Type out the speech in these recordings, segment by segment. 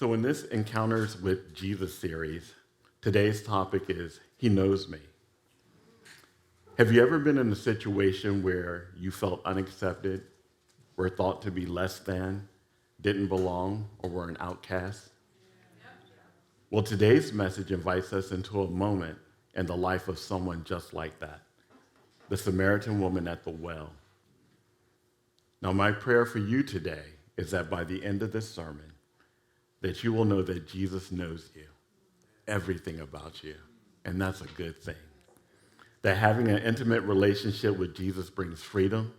So, in this Encounters with Jesus series, today's topic is He Knows Me. Have you ever been in a situation where you felt unaccepted, were thought to be less than, didn't belong, or were an outcast? Well, today's message invites us into a moment in the life of someone just like that, the Samaritan woman at the well. Now, my prayer for you today is that by the end of this sermon, that you will know that Jesus knows you, everything about you, and that's a good thing. That having an intimate relationship with Jesus brings freedom,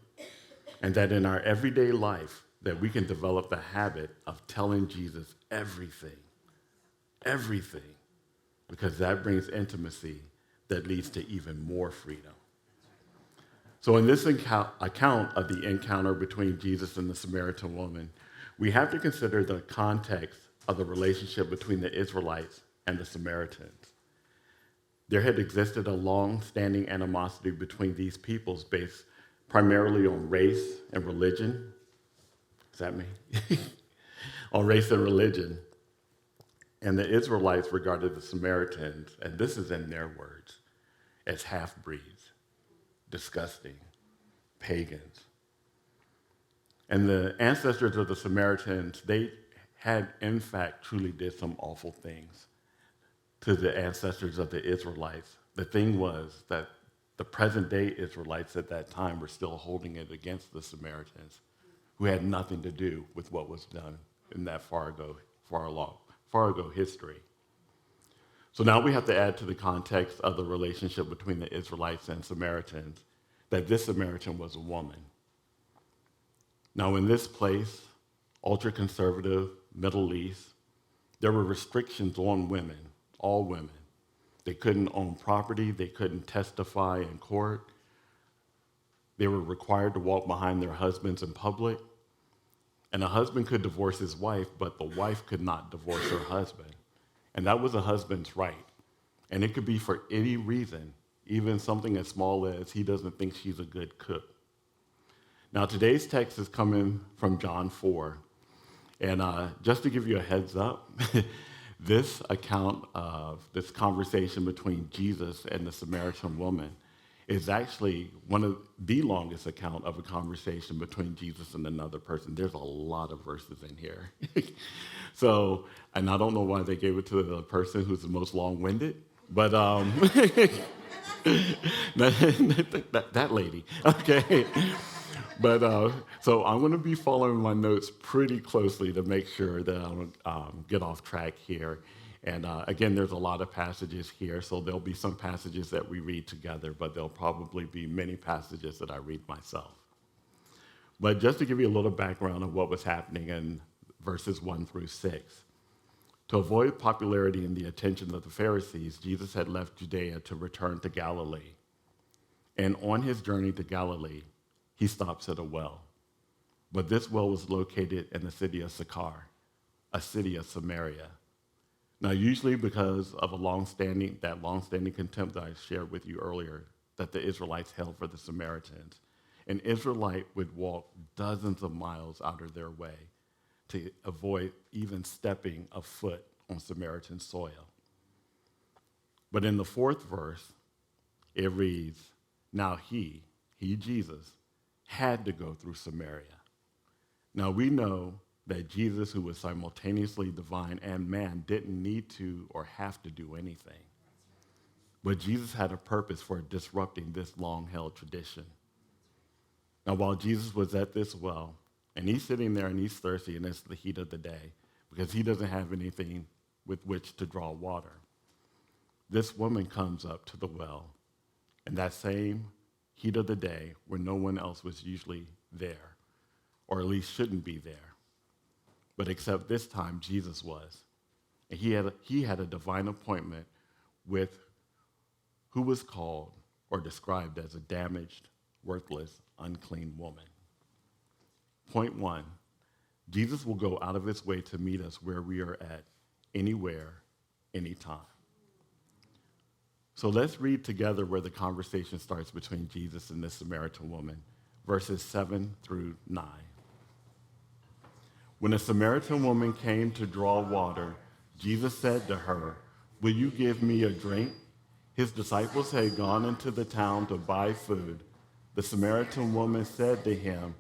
and that in our everyday life, that we can develop the habit of telling Jesus everything, because that brings intimacy that leads to even more freedom. So in this account of the encounter between Jesus and the Samaritan woman, we have to consider the context of the relationship between the Israelites and the Samaritans. There had existed a long-standing animosity between these peoples based primarily on race and religion. Is that me? On race and religion. And the Israelites regarded the Samaritans, and this is in their words, as half-breeds, disgusting, pagans. And the ancestors of the Samaritans, they had in fact truly did some awful things to the ancestors of the Israelites. The thing was that the present day Israelites at that time were still holding it against the Samaritans, who had nothing to do with what was done in that far ago history. So now we have to add to the context of the relationship between the Israelites and Samaritans that this Samaritan was a woman. Now in this place, ultra-conservative, Middle East, there were restrictions on women, all women. They couldn't own property, they couldn't testify in court. They were required to walk behind their husbands in public. And a husband could divorce his wife, but the wife could not divorce her husband. And that was a husband's right. And it could be for any reason, even something as small as he doesn't think she's a good cook. Now, today's text is coming from John 4. And just to give you a heads up, this account of this conversation between Jesus and the Samaritan woman is actually one of the longest account of a conversation between Jesus and another person. There's a lot of verses in here. So, and I don't know why they gave it to the person who's the most long-winded, but that lady, okay. But so I'm going to be following my notes pretty closely to make sure that I don't get off track here. And again, there's a lot of passages here, so there'll be some passages that we read together, but there'll probably be many passages that I read myself. But just to give you a little background of what was happening in verses 1 through 6. To avoid popularity and the attention of the Pharisees, Jesus had left Judea to return to Galilee. And on his journey to Galilee, he stops at a well. But this well was located in the city of Sychar, a city of Samaria. Now, usually because of that long-standing contempt that I shared with you earlier that the Israelites held for the Samaritans, an Israelite would walk dozens of miles out of their way to avoid even stepping a foot on Samaritan soil. But in the 4th verse, it reads, now he, Jesus, had to go through Samaria. Now we know that Jesus, who was simultaneously divine and man, didn't need to or have to do anything. But Jesus had a purpose for disrupting this long-held tradition. Now, while Jesus was at this well, and he's sitting there and he's thirsty, and it's the heat of the day, because he doesn't have anything with which to draw water, this woman comes up to the well, in that same heat of the day where no one else was usually there, or at least shouldn't be there. But except this time, Jesus was. And he had a divine appointment with who was called or described as a damaged, worthless, unclean woman. Point 1, Jesus will go out of his way to meet us where we are at, anywhere, anytime. So let's read together where the conversation starts between Jesus and this Samaritan woman, verses 7 through 9. When a Samaritan woman came to draw water, Jesus said to her, "Will you give me a drink?" His disciples had gone into the town to buy food. The Samaritan woman said to him,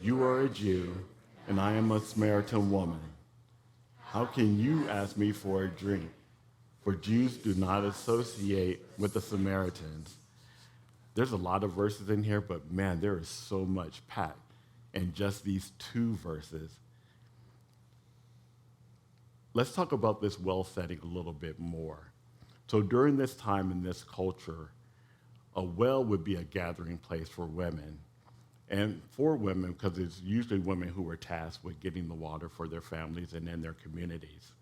"You are a Jew, and I am a Samaritan woman. How can you ask me for a drink?" For Jews do not associate with the Samaritans. There's a lot of verses in here, but man, there is so much packed in just these 2 verses. Let's talk about this well setting a little bit more. So during this time in this culture, a well would be a gathering place for women. And for women, because it's usually women who were tasked with getting the water for their families and in their communities.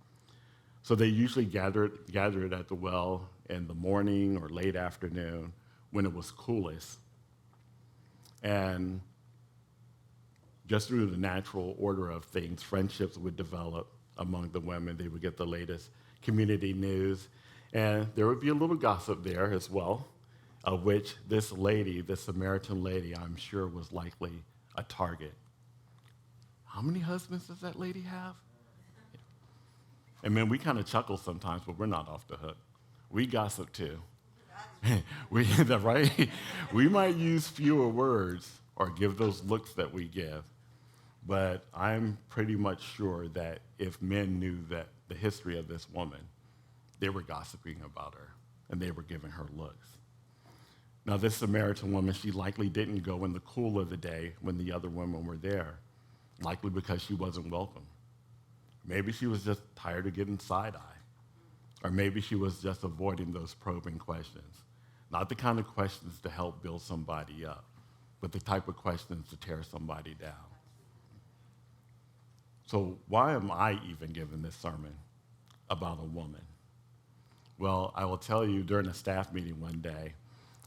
So they usually gathered at the well in the morning or late afternoon when it was coolest. And just through the natural order of things, friendships would develop among the women. They would get the latest community news. And there would be a little gossip there as well, of which this lady, this Samaritan lady, I'm sure was likely a target. How many husbands does that lady have? And man, we kind of chuckle sometimes, but we're not off the hook. We gossip too. Right? We might use fewer words or give those looks that we give, but I'm pretty much sure that if men knew that the history of this woman, they were gossiping about her and they were giving her looks. Now, this Samaritan woman, she likely didn't go in the cool of the day when the other women were there, likely because she wasn't welcome. Maybe she was just tired of getting side-eye, or maybe she was just avoiding those probing questions. Not the kind of questions to help build somebody up, but the type of questions to tear somebody down. So why am I even giving this sermon about a woman? Well, I will tell you, during a staff meeting one day,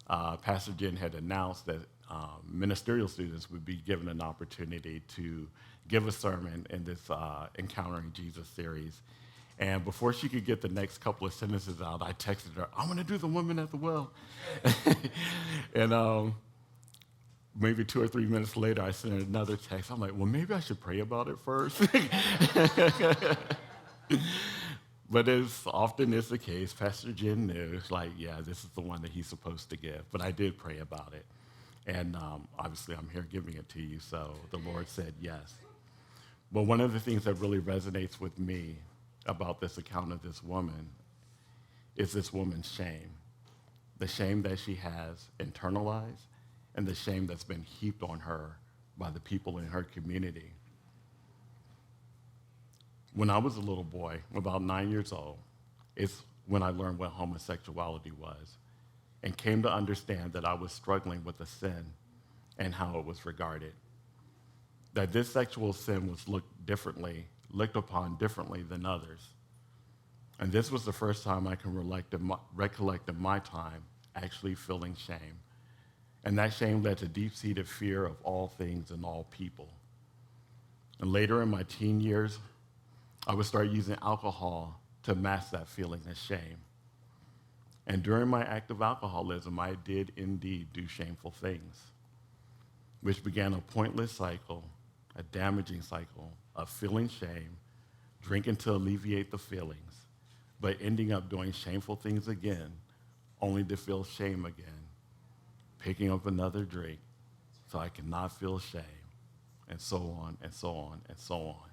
Pastor Jen had announced that ministerial students would be given an opportunity to give a sermon in this Encountering Jesus series. And before she could get the next couple of sentences out, I texted her, "I'm going to do the woman at the well." And maybe 2 or 3 minutes later, I sent her another text. I'm like, well, maybe I should pray about it first. But as often is the case, Pastor Jen knew, like, yeah, this is the one that he's supposed to give. But I did pray about it. And obviously, I'm here giving it to you, so the Lord said yes. But one of the things that really resonates with me about this account of this woman is this woman's shame. The shame that she has internalized and the shame that's been heaped on her by the people in her community. When I was a little boy, about 9 years old, it's when I learned what homosexuality was and came to understand that I was struggling with a sin and how it was regarded. That this sexual sin was looked upon differently than others. And this was the first time I can recollect in my time actually feeling shame. And that shame led to deep-seated fear of all things and all people. And later in my teen years, I would start using alcohol to mask that feeling of shame. And during my active alcoholism, I did indeed do shameful things, which began a pointless cycle, a damaging cycle of feeling shame, drinking to alleviate the feelings, but ending up doing shameful things again, only to feel shame again, picking up another drink so I could not feel shame, and so on and so on and so on.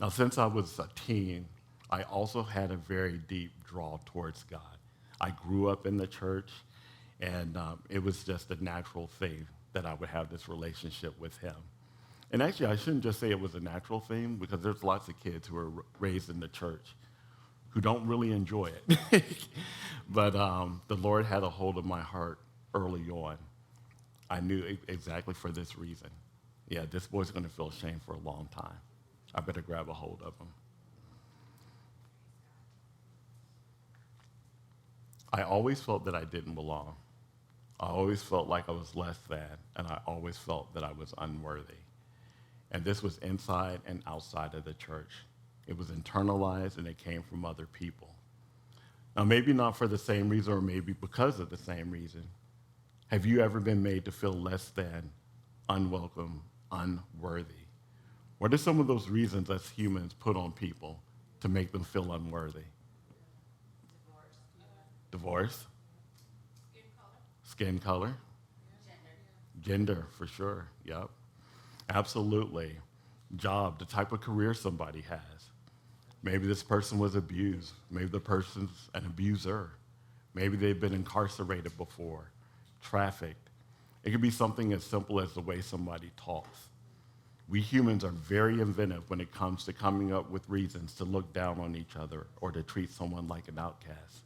Now, since I was a teen, I also had a very deep draw towards God. I grew up in the church, and it was just a natural thing that I would have this relationship with him. And actually, I shouldn't just say it was a natural thing, because there's lots of kids who are raised in the church who don't really enjoy it. But the Lord had a hold of my heart early on. I knew exactly for this reason. Yeah, this boy's going to feel shame for a long time. I better grab a hold of him. I always felt that I didn't belong. I always felt like I was less than, and I always felt that I was unworthy. And this was inside and outside of the church. It was internalized, and it came from other people. Now, maybe not for the same reason, or maybe because of the same reason. Have you ever been made to feel less than, unwelcome, unworthy? What are some of those reasons us humans put on people to make them feel unworthy? Divorce. Skin color. Gender, for sure. Yep. Absolutely. Job, the type of career somebody has. Maybe this person was abused. Maybe the person's an abuser. Maybe they've been incarcerated before, trafficked. It could be something as simple as the way somebody talks. We humans are very inventive when it comes to coming up with reasons to look down on each other or to treat someone like an outcast.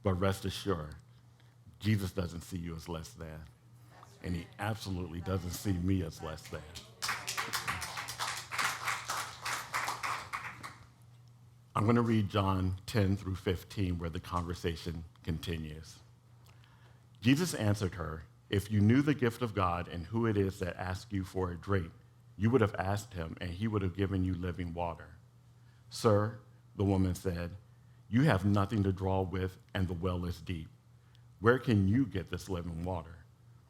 But rest assured, Jesus doesn't see you as less than, and he absolutely doesn't see me as less than. I'm going to read John 10 through 15 where the conversation continues. Jesus answered her, "If you knew the gift of God and who it is that asks you for a drink, you would have asked him and he would have given you living water." "Sir," the woman said, "you have nothing to draw with and the well is deep. Where can you get this living water?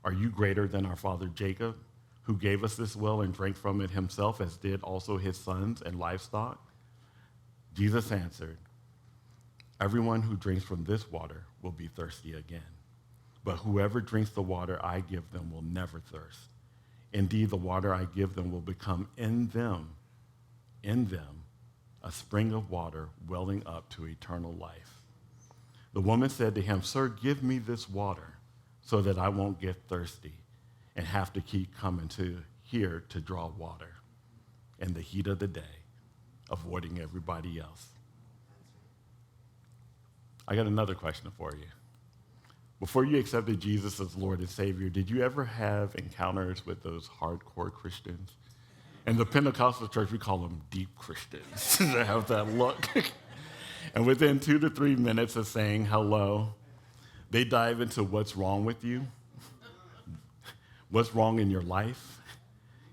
Are you greater than our father Jacob, who gave us this well and drank from it himself, as did also his sons and livestock?" Jesus answered, "Everyone who drinks from this water will be thirsty again. But whoever drinks the water I give them will never thirst. Indeed, the water I give them will become in them, a spring of water welling up to eternal life." The woman said to him, "Sir, give me this water so that I won't get thirsty and have to keep coming to here to draw water in the heat of the day, avoiding everybody else." I got another question for you. Before you accepted Jesus as Lord and Savior, did you ever have encounters with those hardcore Christians? In the Pentecostal church, we call them deep Christians. They have that look. And within 2 to 3 minutes of saying hello, they dive into what's wrong with you, what's wrong in your life,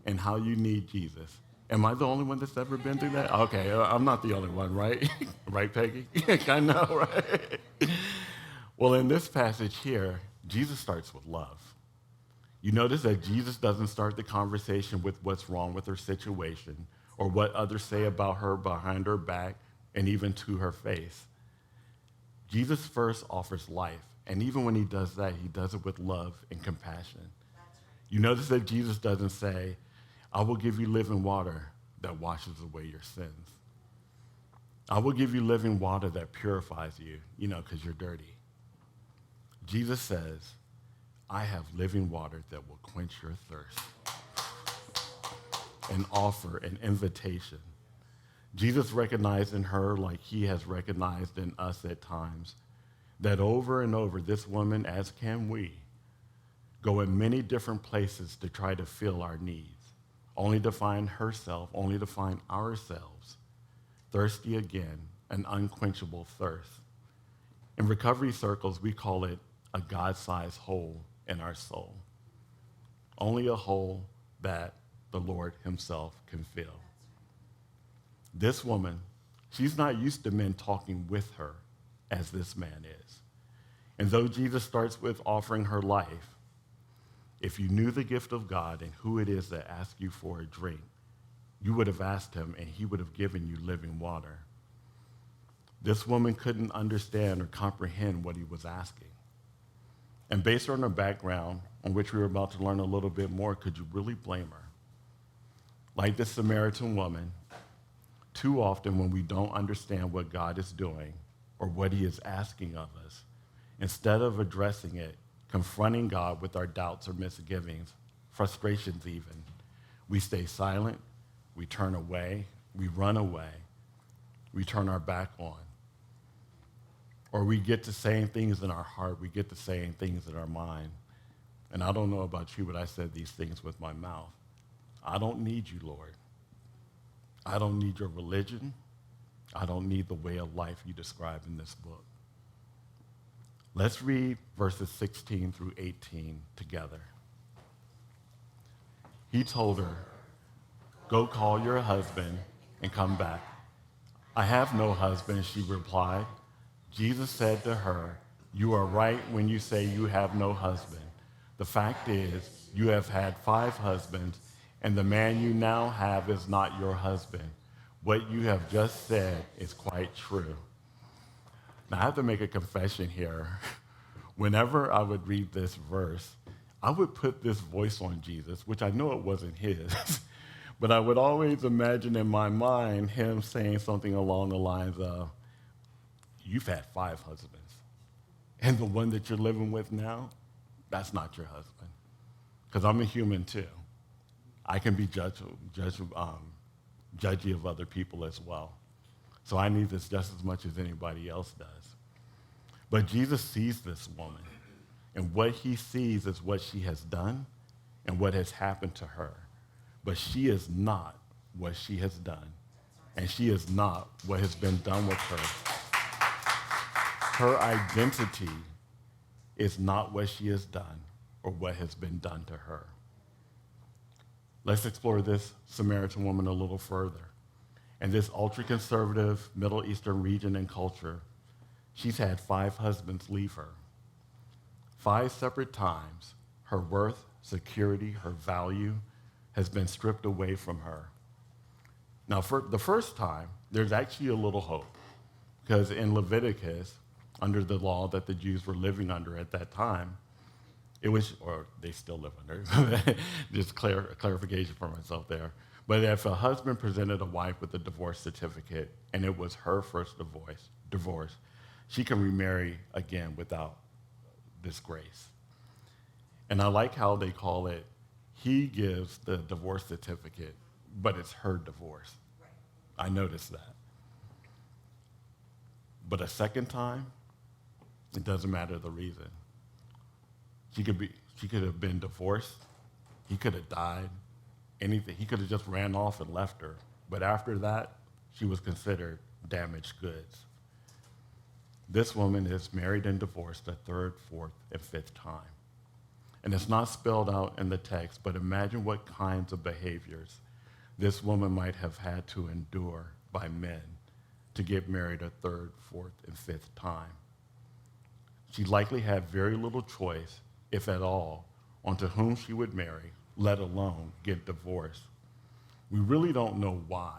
and how you need Jesus. Am I the only one that's ever been through that? Okay, I'm not the only one, right? Right, Peggy? I know, right? Well, in this passage here, Jesus starts with love. You notice that Jesus doesn't start the conversation with what's wrong with her situation or what others say about her behind her back and even to her face. Jesus first offers life, and even when he does that, he does it with love and compassion. You notice that Jesus doesn't say, "I will give you living water that washes away your sins. I will give you living water that purifies you, because you're dirty." Jesus says, "I have living water that will quench your thirst," and offer an invitation. Jesus recognized in her, like he has recognized in us at times, that over and over this woman, as can we, go in many different places to try to fill our needs, only to find herself, only to find ourselves thirsty again, an unquenchable thirst. In recovery circles, we call it a God-sized hole in our soul. Only a hole that the Lord himself can fill. This woman, she's not used to men talking with her as this man is. And though Jesus starts with offering her life, if you knew the gift of God and who it is that asks you for a drink, you would have asked him and he would have given you living water. This woman couldn't understand or comprehend what he was asking. And based on her background, on which we were about to learn a little bit more, could you really blame her? Like this Samaritan woman, too often when we don't understand what God is doing or what he is asking of us, instead of addressing it, confronting God with our doubts or misgivings, frustrations even, we stay silent, we turn away, we run away, we turn our back on. Or we get to saying things in our heart, we get to saying things in our mind. And I don't know about you, but I said these things with my mouth. I don't need you, Lord. I don't need your religion. I don't need the way of life you describe in this book. Let's read verses 16 through 18 together. He told her, "Go call your husband and come back." "I have no husband," she replied. Jesus said to her, "You are right when you say you have no husband. The fact is, you have had 5 husbands, and the man you now have is not your husband. What you have just said is quite true. Now, I have to make a confession here. Whenever I would read this verse, I would put this voice on Jesus, which I know it wasn't his, but I would always imagine in my mind him saying something along the lines of, you've had 5 husbands, and the one that you're living with now, that's not your husband. Because I'm a human too. I can be judgy of other people as well. So I need this just as much as anybody else does. But Jesus sees this woman, and what he sees is what she has done and what has happened to her. But she is not what she has done, and she is not what has been done with her. Her identity is not what she has done or what has been done to her. Let's explore this Samaritan woman a little further. In this ultra-conservative Middle Eastern region and culture, she's had 5 husbands leave her. 5 separate times, her worth, security, her value has been stripped away from her. Now, for the first time, there's actually a little hope, because in Leviticus, under the law that the Jews were living under at that time, it was, or they still live under, just clarification for myself there. But if a husband presented a wife with a divorce certificate and it was her first divorce, she can remarry again without disgrace. And I like how they call it, he gives the divorce certificate, but it's her divorce. I noticed that. But a second time, it doesn't matter the reason. She could have been divorced. He could have died. Anything. He could have just ran off and left her. But after that, she was considered damaged goods. This woman is married and divorced a 3rd, 4th, and 5th time. And it's not spelled out in the text, but imagine what kinds of behaviors this woman might have had to endure by men to get married a 3rd, 4th, and 5th time. She likely had very little choice, if at all, onto whom she would marry, let alone get divorced. We really don't know why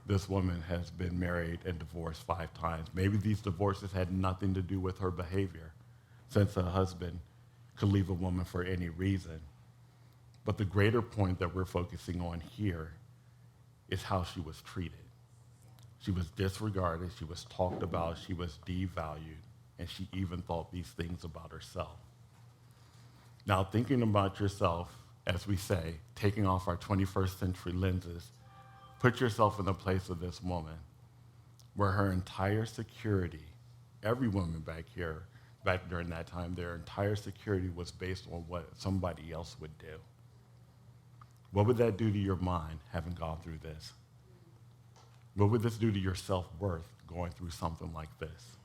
this woman has been married and divorced 5 times. Maybe these divorces had nothing to do with her behavior, since a husband could leave a woman for any reason. But the greater point that we're focusing on here is how she was treated. She was disregarded, she was talked about, she was devalued, and she even thought these things about herself. Now, thinking about yourself, as we say, taking off our 21st century lenses, put yourself in the place of this woman, where her entire security, every woman back during that time, their entire security was based on what somebody else would do. What would that do to your mind, having gone through this? What would this do to your self-worth, going through something like this?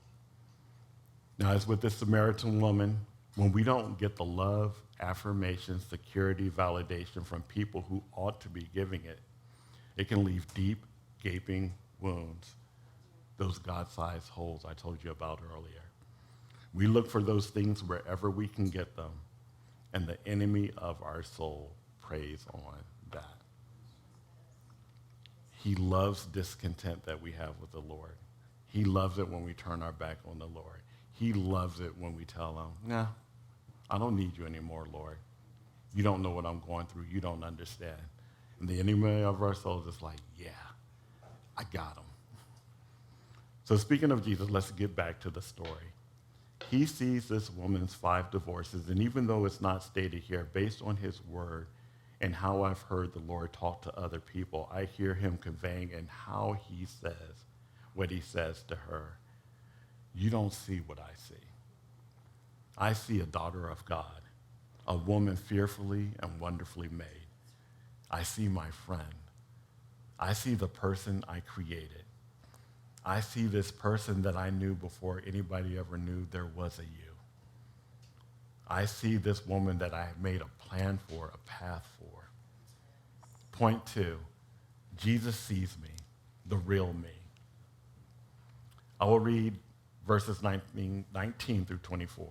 Now, as with this Samaritan woman, when we don't get the love, affirmation, security, validation from people who ought to be giving it, it can leave deep, gaping wounds, those God-sized holes I told you about earlier. We look for those things wherever we can get them, and the enemy of our soul preys on that. He loves discontent that we have with the Lord. He loves it when we turn our back on the Lord. He loves it when we tell him, nah, I don't need you anymore, Lord. You don't know what I'm going through. You don't understand. And the enemy of our souls is like, yeah, I got him. So speaking of Jesus, let's get back to the story. He sees this woman's 5 divorces, and even though it's not stated here, based on his word and how I've heard the Lord talk to other people, I hear him conveying in how he says what he says to her. You don't see what I see. I see a daughter of God, a woman fearfully and wonderfully made. I see my friend. I see the person I created. I see this person that I knew before anybody ever knew there was a you. I see this woman that I made a plan for, a path for. Point 2, Jesus sees me, the real me. I will read verses 19 through 24.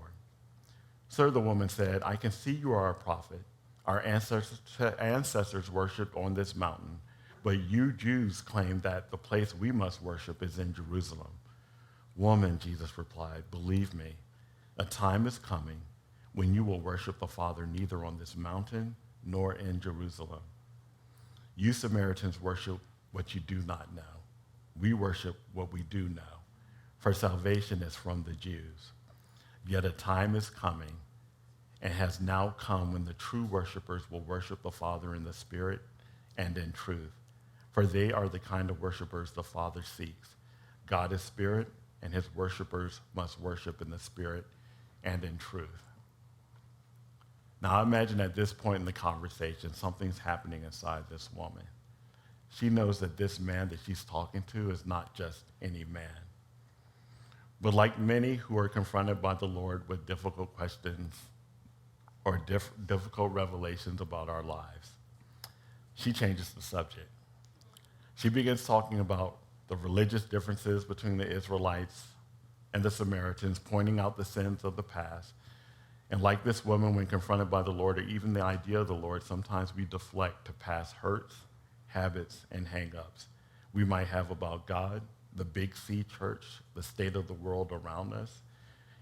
Sir, the woman said, I can see you are a prophet. Our ancestors worshipped on this mountain, but you Jews claim that the place we must worship is in Jerusalem. Woman, Jesus replied, believe me, a time is coming when you will worship the Father neither on this mountain nor in Jerusalem. You Samaritans worship what you do not know. We worship what we do know, for salvation is from the Jews. Yet a time is coming and has now come when the true worshipers will worship the Father in the Spirit and in truth, for they are the kind of worshipers the Father seeks. God is Spirit, and his worshipers must worship in the Spirit and in truth. Now, I imagine at this point in the conversation, something's happening inside this woman. She knows that this man that she's talking to is not just any man. But like many who are confronted by the Lord with difficult questions or difficult revelations about our lives, she changes the subject. She begins talking about the religious differences between the Israelites and the Samaritans, pointing out the sins of the past. And like this woman, when confronted by the Lord, or even the idea of the Lord, sometimes we deflect to past hurts, habits, and hang-ups we might have about God, the Big C church, the state of the world around us,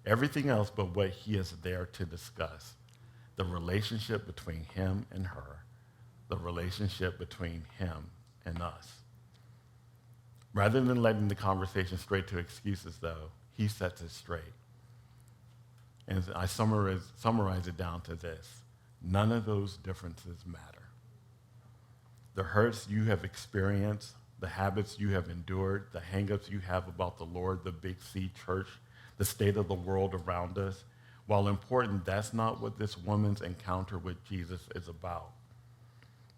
everything else but what he is there to discuss, the relationship between him and her, the relationship between him and us. Rather than letting the conversation straight to excuses, though, he sets it straight. And I summarize it down to this: none of those differences matter. The hurts you have experienced, the habits you have endured, the hang-ups you have about the Lord, the Big C church, the state of the world around us, while important, that's not what this woman's encounter with Jesus is about.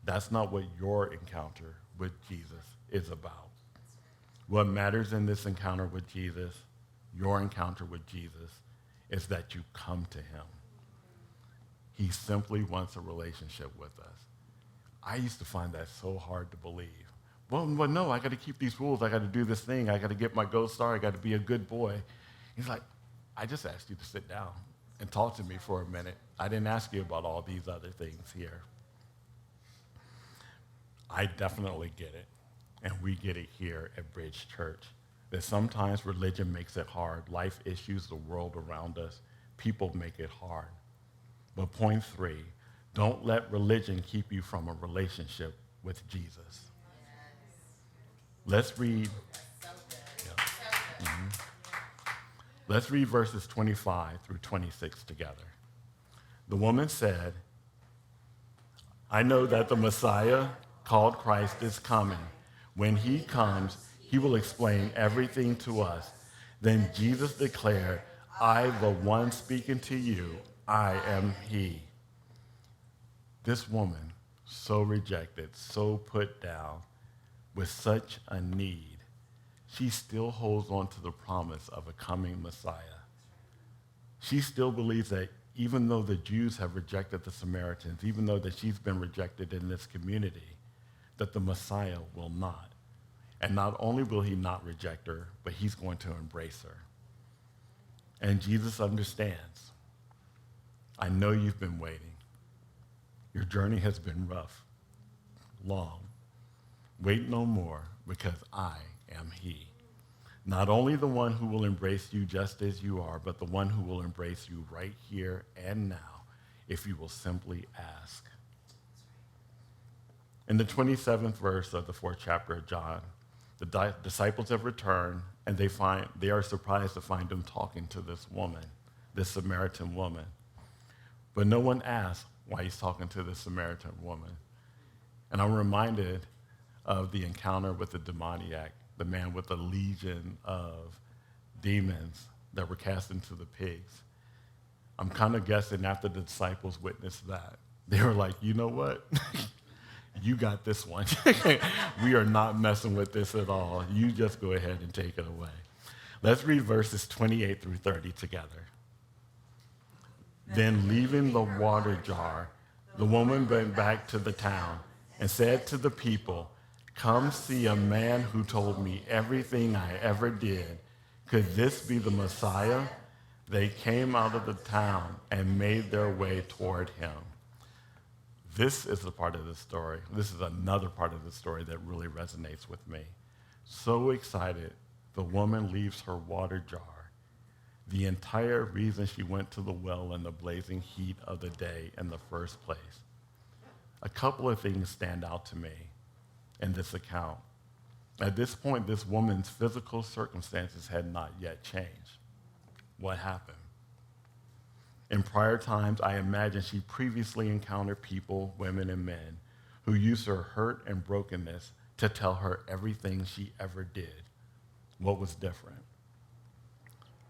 That's not what your encounter with Jesus is about. What matters in this encounter with Jesus, your encounter with Jesus, is that you come to him. He simply wants a relationship with us. I used to find that so hard to believe. Well, no, I got to keep these rules. I got to do this thing. I got to get my gold star. I got to be a good boy. He's like, I just asked you to sit down and talk to me for a minute. I didn't ask you about all these other things here. I definitely get it, and we get it here at Bridge Church, that sometimes religion makes it hard. Life issues, the world around us, people make it hard. But point 3, don't let religion keep you from a relationship with Jesus. Yes. Let's read. Yeah. Mm-hmm. Let's read verses 25 through 26 together. The woman said, I know that the Messiah, called Christ, is coming. When he comes, he will explain everything to us. Then Jesus declared, I, the one speaking to you, I am he. This woman, so rejected, so put down, with such a need, she still holds on to the promise of a coming Messiah. She still believes that even though the Jews have rejected the Samaritans, even though that she's been rejected in this community, that the Messiah will not. And not only will he not reject her, but he's going to embrace her. And Jesus understands. I know you've been waiting. Your journey has been rough, long. Wait no more, because I am he. Not only the one who will embrace you just as you are, but the one who will embrace you right here and now, if you will simply ask. In the 27th verse of the 4th chapter of John, the disciples have returned, and they are surprised to find him talking to this woman, this Samaritan woman. But no one asks why he's talking to this Samaritan woman. And I'm reminded of the encounter with the demoniac, the man with a legion of demons that were cast into the pigs. I'm kind of guessing after the disciples witnessed that, they were like, you know what? You got this one. We are not messing with this at all. You just go ahead and take it away. Let's read verses 28 through 30 together. Then leaving the water jar, the woman went back to the town and said to the people, come see a man who told me everything I ever did. Could this be the Messiah? They came out of the town and made their way toward him. This is the part of the story. This is another part of the story that really resonates with me. So excited, the woman leaves her water jar. The entire reason she went to the well in the blazing heat of the day in the first place. A couple of things stand out to me in this account. At this point, this woman's physical circumstances had not yet changed. What happened? In prior times, I imagine she previously encountered people, women and men, who used her hurt and brokenness to tell her everything she ever did. What was different?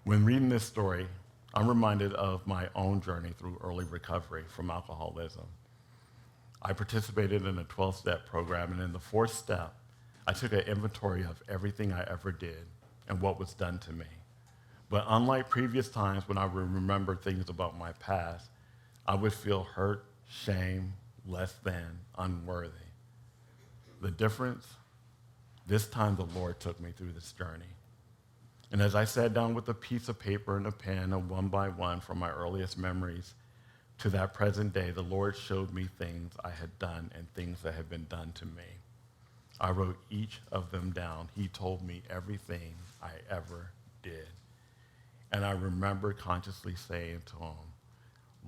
When reading this story, I'm reminded of my own journey through early recovery from alcoholism. I participated in a 12-step program, and in the fourth step, I took an inventory of everything I ever did and what was done to me. But unlike previous times when I would remember things about my past, I would feel hurt, shame, less than, unworthy. The difference? This time the Lord took me through this journey. And as I sat down with a piece of paper and a pen, and one by one from my earliest memories to that present day, the Lord showed me things I had done and things that had been done to me. I wrote each of them down. He told me everything I ever did. And I remember consciously saying to him,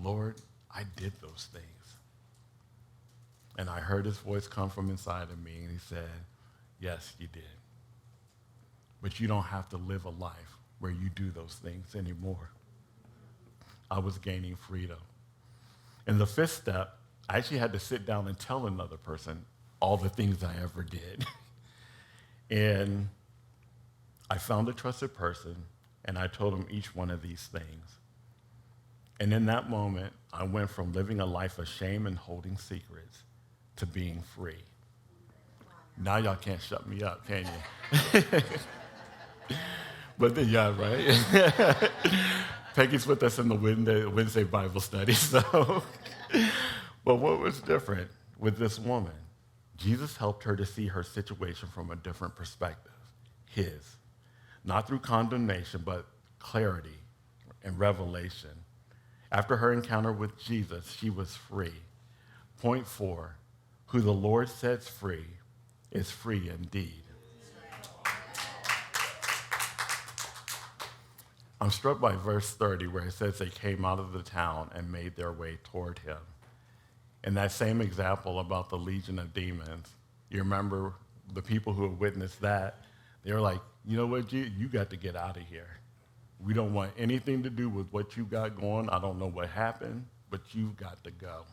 Lord, I did those things. And I heard his voice come from inside of me, and he said, yes, you did. But you don't have to live a life where you do those things anymore. I was gaining freedom. In the fifth step, I actually had to sit down and tell another person all the things I ever did. And I found a trusted person, and I told him each one of these things. And in that moment, I went from living a life of shame and holding secrets to being free. Now y'all can't shut me up, can you? But then, yeah, right? Peggy's with us in the Wednesday Bible study. So, but what was different with this woman? Jesus helped her to see her situation from a different perspective, his. Not through condemnation, but clarity and revelation. After her encounter with Jesus, she was free. Point 4, who the Lord sets free is free indeed. I'm struck by verse 30 where it says they came out of the town and made their way toward him. In that same example about the legion of demons, you remember the people who had witnessed that, they were like, you know what, you got to get out of here. We don't want anything to do with what you got going. I don't know what happened, but you've got to go.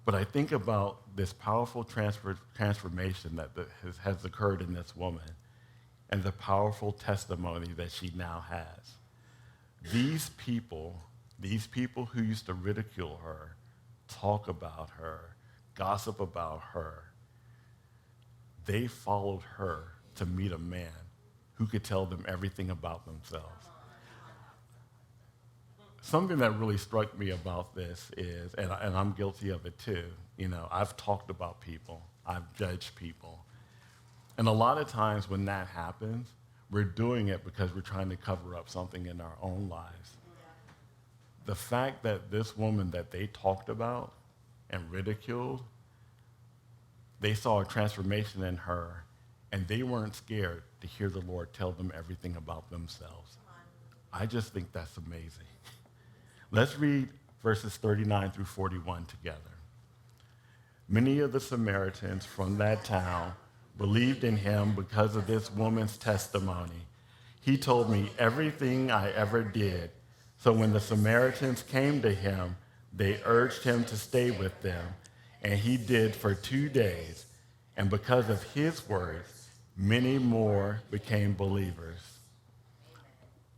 But I think about this powerful transformation that has occurred in this woman and the powerful testimony that she now has. These people who used to ridicule her, talk about her, gossip about her, they followed her to meet a man who could tell them everything about themselves. Something that really struck me about this is, and I'm guilty of it too, I've talked about people, I've judged people. And a lot of times when that happens, we're doing it because we're trying to cover up something in our own lives. The fact that this woman that they talked about and ridiculed, they saw a transformation in her, and they weren't scared to hear the Lord tell them everything about themselves. I just think that's amazing. Let's read verses 39 through 41 together. Many of the Samaritans from that town believed in him because of this woman's testimony. He told me everything I ever did. So when the Samaritans came to him, they urged him to stay with them, and he did for 2 days. And because of his words, many more became believers.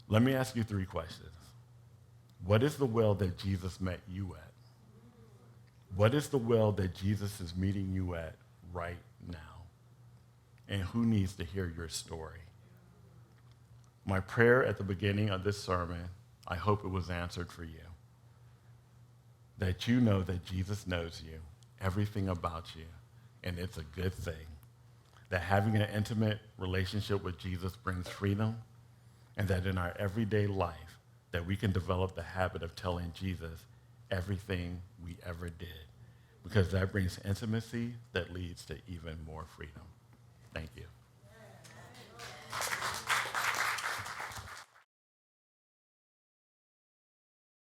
Let me ask you 3 questions. What is the well that Jesus met you at? What is the well that Jesus is meeting you at right now? And who needs to hear your story? My prayer at the beginning of this sermon, I hope it was answered for you. That you know that Jesus knows you, everything about you, and it's a good thing. That having an intimate relationship with Jesus brings freedom, and that in our everyday life, that we can develop the habit of telling Jesus everything we ever did. because that brings intimacy that leads to even more freedom. Thank you.